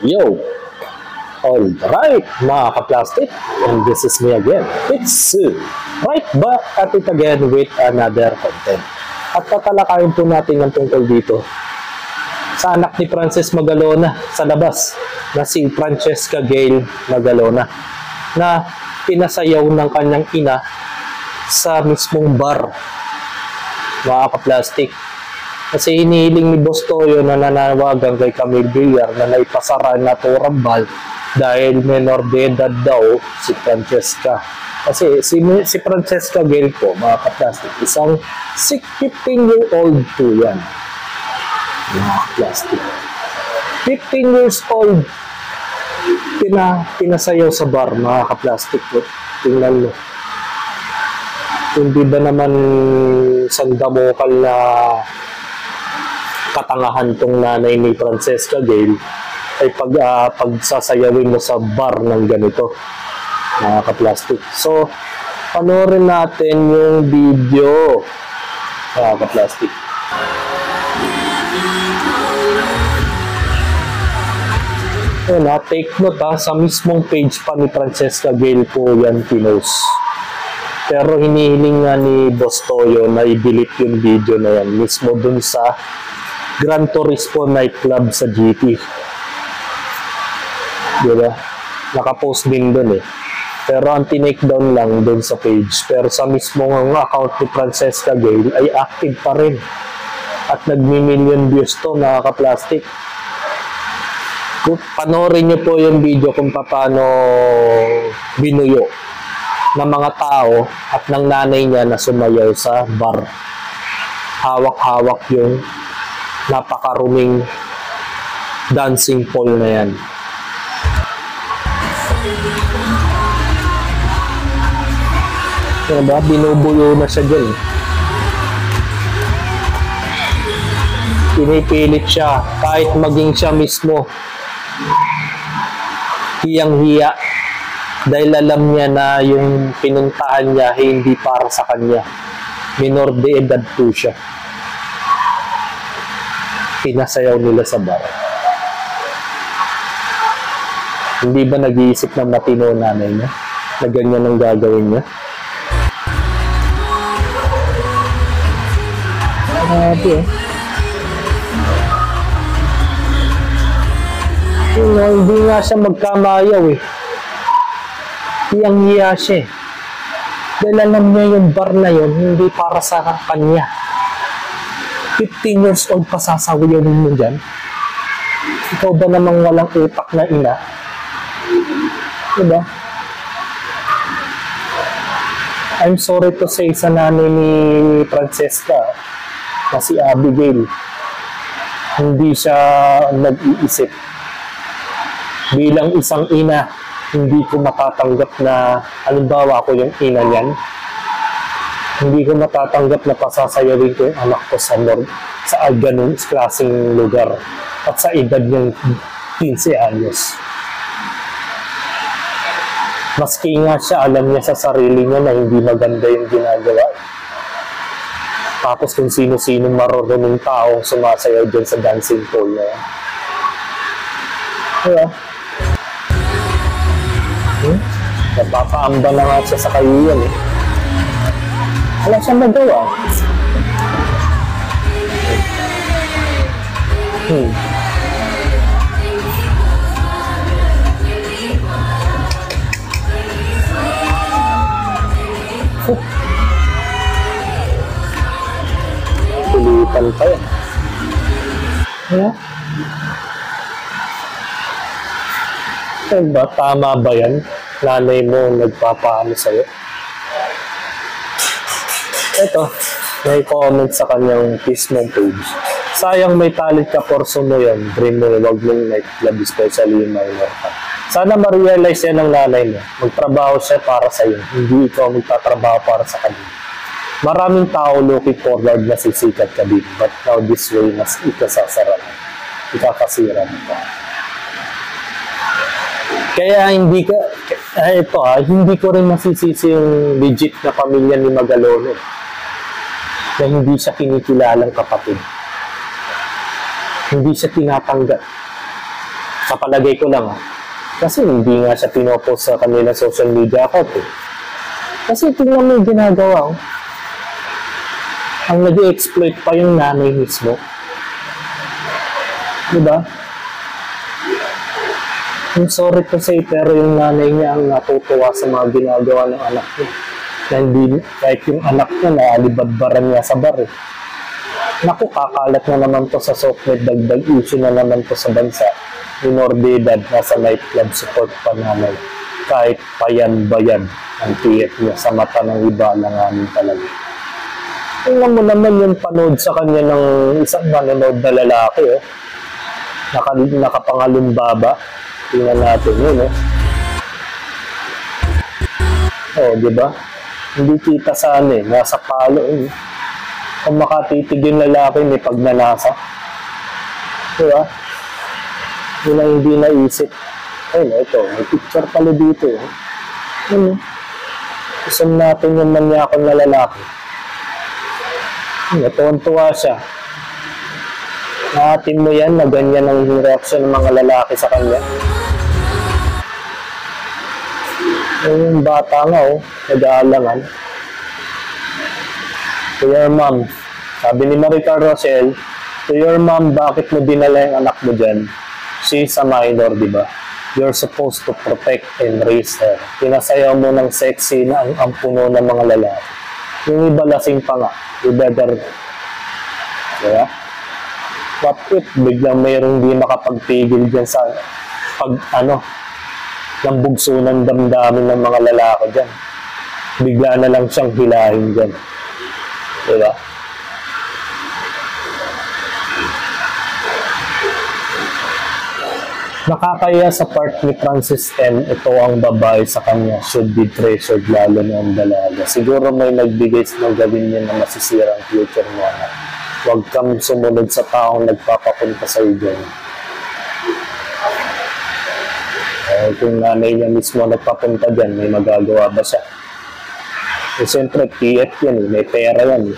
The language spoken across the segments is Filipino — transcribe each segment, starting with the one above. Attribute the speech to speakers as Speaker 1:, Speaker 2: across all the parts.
Speaker 1: Yo! Alright, mga ka-plastic, and this is me again. It's Sue. Right back at it again with another content. At tatalakayin po natin ang tungkol dito sa anak ni Frances Magalona sa labas na si Francesca Gayle Magalona na pinasayaw ng kanyang ina sa mismong bar, mga ka-plastic. Kasi hinihiling ni Boss Toyo na nanawagan kay Camille Villar na naipasara na turambal dahil menor de edad daw si Francesca. Kasi si Francesca Gayle po, mga ka-plastic, isang 15-year-old po yan. Mga ka-plastic. 15 years old, pinasayaw sa bar, mga ka-plastic po. Tingnan mo. Hindi ba naman sandamokal na katangahan tong nanay ni Francesca Gayle ay pagsasayawin mo sa bar ng ganito, mga ka-plastic. So, panoorin natin yung video, mga ka-plastic. Take note sa mismong page pa ni Francesca Gayle po yan pinost. Pero hinihiling nga ni Boss Toyo na i-delete yung video na yan mismo dun sa Gran Turismo nightclub sa GT. Diba? Nakapost din dun eh. Pero ang tinake down lang dun sa page. Pero sa mismong account ni Francesca Gayle ay active pa rin. At nagmi-million views to, mga ka-plastic. Panoorin nyo po yung video kung paano binuyo ng mga tao at ng nanay niya na sumayaw sa bar. Hawak-hawak yung napakaruming dancing pole na yan. Diba? Binubuyo na siya dyan. Pinipilit siya kahit maging siya mismo hiyang-hiya dahil alam niya na yung pinuntahan niya hindi para sa kanya. Minor de edad po siya. Pinasayaw nila sa bar. Hindi ba nag-iisip ng matino nanay niya na ganyan ang gagawin niya? Grabe hindi nga siya magkamayaw eh. Hiyang-hiya siya eh. Dahil alam niya yung bar na yun hindi para sa kanya. 15 years old pa sasawayan mo dyan? Ikaw ba namang walang utak na ina? Diba? I'm sorry to say sa nanay ni Francesca na si Abigail, hindi siya nag-iisip. Bilang isang ina, hindi ko matatanggap na, halimbawa ako yung ina niyan, hindi ko matatanggap na pasasayawin ko yung anak ko sa ganung klaseng lugar at sa edad niyang 15 anyos. Maski nga siya, alam niya sa sarili niya na hindi maganda yung ginagawa. Tapos kung sino-sino marunong tao sumasayaw dyan sa dancing pole na yan. Diba? Napapaamba na nga siya sa kayuyan eh. Wala siyang magawa. Pilitan pa yan. Yeah. Diba? Tama ba yan? Nanay mo nagpapaano sa'yo? Ito, may comment sa kanyang Facebook page. Sayang may talent ka, porso mo yan. Dream mo, wag mong nightclub, especially yung minor ka. Sana ma-realize yan ng nanay mo. Magtrabaho siya para sa'yo. Hindi ikaw magtatrabaho para sa kanya. Maraming tao looking forward na sisikat ka din. But now this way, mas ikasasarap. Ikakasira mo pa. Kaya hindi ko rin masisisi yung legit na pamilya ni Magalona na hindi siya kinikilalang kapatid. Hindi siya tinatanggap. Sa palagay ko lang, kasi hindi nga siya pinopost sa kanila social media account eh. Kasi tingnan mo yung ginagawa. Ang nag-exploit pa yung nanay mismo. Diba? I'm sorry to say, pero yung nanay niya ang natutuwa sa mga ginagawa ng anak niya. Na hindi, kahit yung anak niya, naalibadbaran niya sa bar eh. Naku, kakalat na naman to sa software, dagdag issue na naman to sa bansa. Minor de edad, nasa nightclub support pa naman. Kahit payan-bayan ang tiyet niya sa mata ng iba na namin talaga. Tingnan mo naman yung panood sa kanya ng isang manonood na lalaki. Nakapangalumbaba. Tingnan natin yun. Di ba? Hindi kita saan nasa palo. Kung makatitig yung lalaki, may pagnanasa. Di ba? Yun ang hindi naisip. Ito, may picture pala dito. Isang natin yung manyakon na lalaki. Tuwan-tuwa siya. Nakatin mo yan na ganyan ang reaction ng mga lalaki sa kanya. Yung bata nga, nag-aalangan. To your mom. Sabi ni Maricar Rochelle, to your mom, bakit mo dinala yung anak mo dyan? She's a minor, di ba? You're supposed to protect and raise her. Pinasayaw mo ng sexy na ang puno ng mga lalaki. Yung iba lasing pa nga. You better, diba? What if biglang mayroong di makapagpigil dyan sa ng bugso ng damdamin ng mga lalaki dyan. Bigla na lang siyang hilahin dyan. Diba? Nakakaya sa part ni Francis M, ito ang babae sa kanya should be treasured lalo na ang dalaga. Siguro may nagbigay ng gawin niya na masisira ang future mo. Huwag kang sumunod sa taong nagpapapunta sa iyo dyan. Kung nanay niya mismo nagpapunta dyan, may magagawa ba siya? Siyempre, PF yan, may pera yan.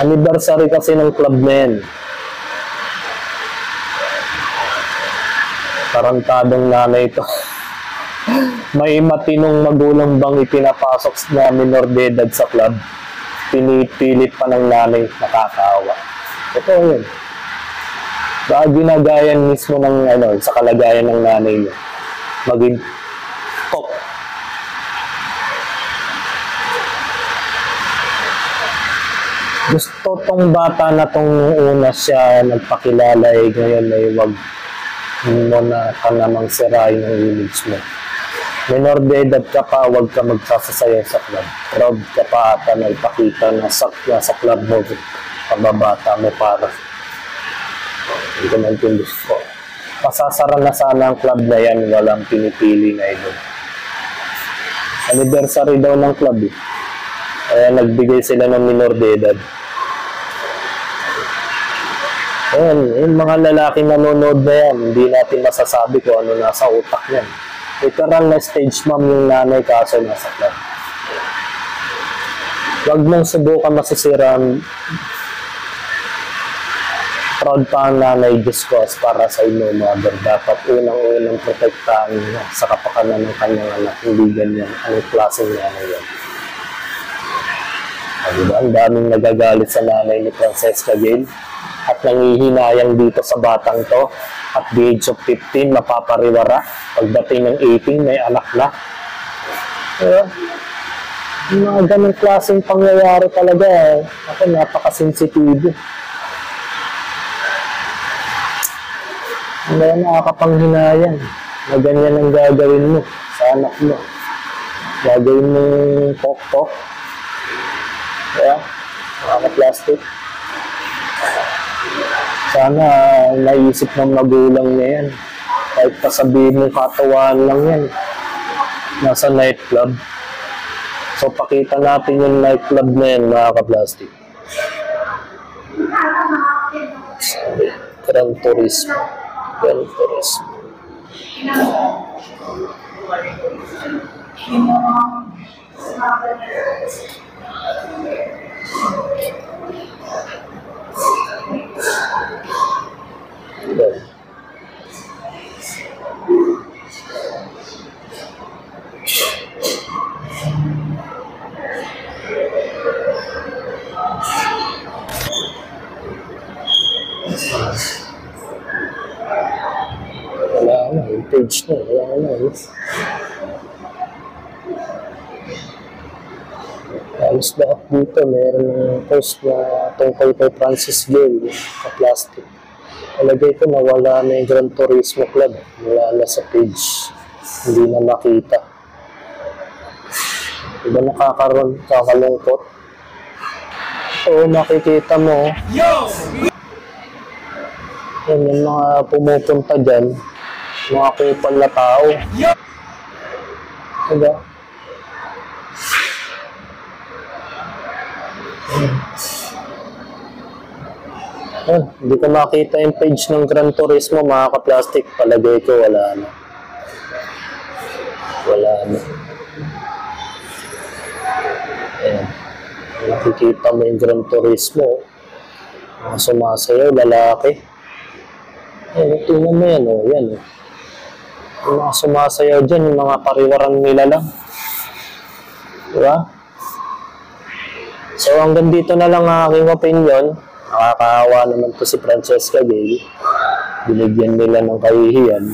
Speaker 1: Anniversary kasi ng club na yan. Tarantadong nanay ito. May matinong magulang bang ipinapasok na minor de edad sa club? Pinipilit pa ng nanay, nakakaawa. Ito yun. Baka ginagayan mismo ng sa kalagayan ng nanay niya. Maging top. Gusto tong bata na tong una siya nagpakilala ngayon ay wag mo na ka namang sirain ang image mo. Minor de edad ka pa, huwag ka magsasasayaw sa club. Proud ka pa ata na ipakita na sakya sa club mo. Pababata mo para. Hindi ko naintindi ko. Pasasara na sana ang club na yan, walang pinipili na ito. Anniversary daw ng club eh. Kaya nagbigay sila ng minor de edad. Ayan, yung mga lalaking nanonood na yan, hindi natin masasabi kung ano nasa utak yan. Literal na stage mom yung nanay kaso nasa club. Huwag mong subukan masisira. Proud pa ang nanay, Diyos ko, as para sa inyo, mother. Dapat unang-unang protektahan sa kapakanan ng kanyang anak. Hindi ganyan ang klaseng nanay yan. Diba? Ang daming nagagalit sa nanay ni Francesca Gayle at nangihinayang dito sa batang to. At the age of 15, mapapariwara. Pagdating ng 18, may anak na. Mga ganong klaseng pangyayari talaga. Ako, napakasensitibo. Hindi nakakapanghinayang na ganyan ang gagawin mo sa anak mo. Gagawin mo pok-pok. Kaya, nakaka-plastic. Sana naisip ng magulang niya yan. Kahit pasabihin mo katawaan lang yan. Nasa nightclub. So, pakita natin yung nightclub na yan, nakaka-plastic. Gran Turismo. Gran Turismo. yung page niya. Wala na. Halos lahat dito, meron ng post na tungkol kay Francis Gale, ka-plastic. Talagay ko na wala na yung Gran Turismo Club. Wala na sa page. Hindi na makita. Diba nakakalungkot? Oo, makikita mo. Yan yung mga pumupunta dyan. Mga kupal na tao. Diba? Hindi ko makita yung page ng Gran Turismo, mga ka-plastic. Palagay ko, wala na. Wala na. Ayan. Nakikita mo yung Gran Turismo. Mga sumasayaw, lalaki. Ayan, tingnan mo yan, oh. Yan, oh. Yung mga sumasayaw dyan, yung mga pariwarang nila lang. Diba? So, hanggang dito na lang ang aking opinion. Nakakaawa naman to si Francesca Gale. Binigyan nila ng kahihiyan.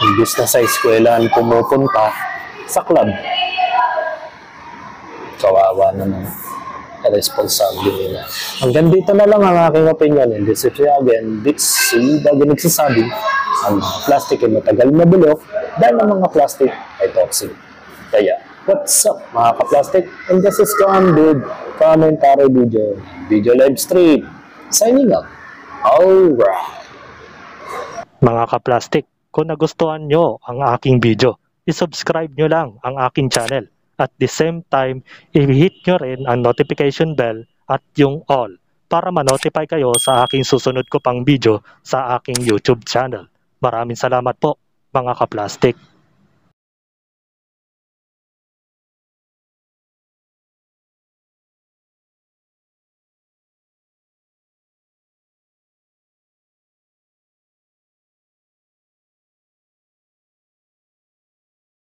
Speaker 1: Imbis na sa eskwelahan pumupunta sa club. Kawawa naman. Responsable nila. Hanggang dito na lang ang aking opinion. And this is again, Bitsy, lagi nagsasabi, ang mga plastic ay matagal na bulok dahil ang mga plastic ay toxic. Kaya, what's up mga ka-plastic? And this is Candid Commentary Video Live Stream. Signing up. Alright.
Speaker 2: Mga ka-plastic, kung nagustuhan nyo ang aking video, isubscribe nyo lang ang aking channel. At the same time, i-hit nyo rin ang notification bell at yung all para ma-notify kayo sa aking susunod ko pang video sa aking YouTube channel. Maraming salamat po mga ka-plastic.